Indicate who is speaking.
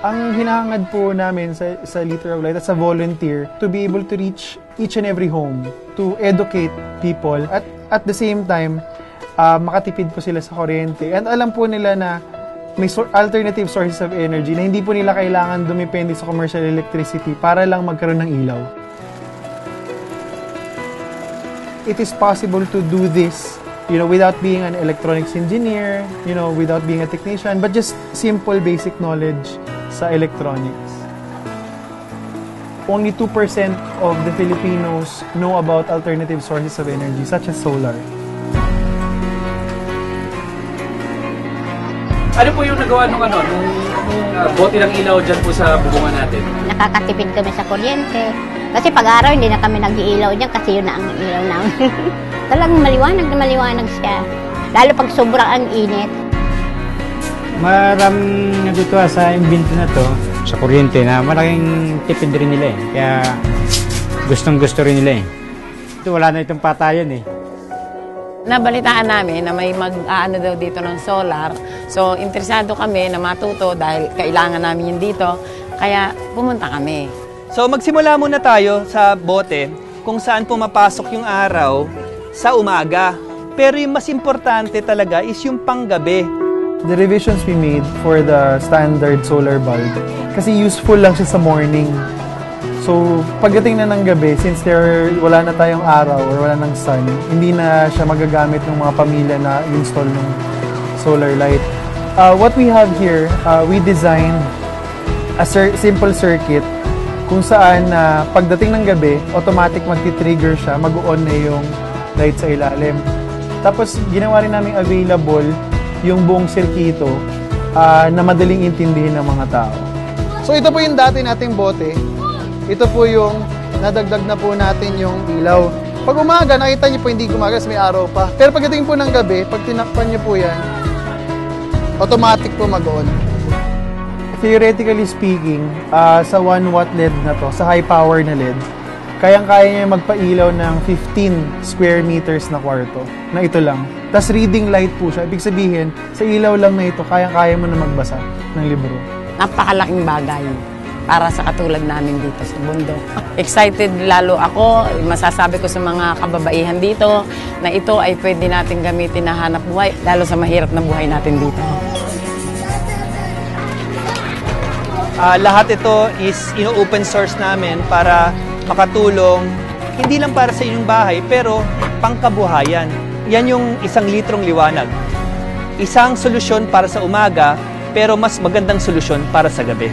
Speaker 1: Ang hinahangad po namin sa Liter of Light as a volunteer to be able to reach each and every home, to educate people, at the same time, makatipid po sila sa kuryente. And alam po nila na may alternative sources of energy na hindi po nila kailangan dumepende sa commercial electricity para lang magkaroon ng ilaw. It is possible to do this, without being an electronics engineer, without being a technician, but just simple basic knowledge sa electronics. Only 2% of the Filipinos know about alternative sources of energy, such as solar.
Speaker 2: Ano po yung nagawa nung bote ng ilaw dyan po sa bubungan natin?
Speaker 3: Nakakatipid kami sa kuryente. Kasi pag-araw hindi na kami nag-iilaw dyan kasi yun na ang ilaw namin. Talagang maliwanag na maliwanag siya. Lalo pag sobrang ang init.
Speaker 4: Maraming natutuwa sa imbento na to, sa kuryente, na malaking tipid rin nila eh. Kaya gustong-gusto rin nila eh. Ito, wala na itong patayan eh.
Speaker 5: Nabalitaan namin na may mag-aano daw dito ng solar. So, interesado kami na matuto dahil kailangan namin yun dito. Kaya pumunta kami.
Speaker 6: So, magsimula muna tayo sa bote kung saan pumapasok yung araw sa umaga. Pero yung mas importante talaga is yung panggabi.
Speaker 1: The revisions we made for the standard solar bulb, kasi useful lang siya sa morning. So, pagdating na ng gabi, since wala na tayong araw or wala ng sun, hindi na siya magagamit ng mga pamilya na install ng solar light. What we have here, we designed a simple circuit kung saan pagdating ng gabi, automatic magti-trigger siya, mag-on na yung light sa ilalim. Tapos, ginawa rin namin available yung buong sirkito na madaling intindihin ng mga tao. So, ito po yung dati nating bote. Ito po yung nadagdag na po natin yung ilaw. Pag umaga, nakita niyo po hindi gumaga kasi may araw pa. Pero pagdating po ng gabi, pag tinakpan niyo po yan, automatic po mag-on. Theoretically speaking, sa 1 watt LED na to, sa high power na LED, kayang-kaya niya magpailaw ng 15 square meters na kwarto, na ito lang. Tapos reading light po siya. Ibig sabihin, sa ilaw lang na ito, kayang-kaya mo na magbasa ng libro.
Speaker 5: Napakalaking bagay para sa katulad namin dito sa bundok. Excited lalo ako, masasabi ko sa mga kababaihan dito na ito ay pwede natin gamitin na hanap buhay, lalo sa mahirap na buhay natin dito.
Speaker 6: Lahat ito is ino-open source namin para makatulong, hindi lang para sa inyong bahay, pero pangkabuhayan. Yan yung 1 litrong liwanag. Isang solusyon para sa umaga, pero mas magandang solusyon para sa gabi.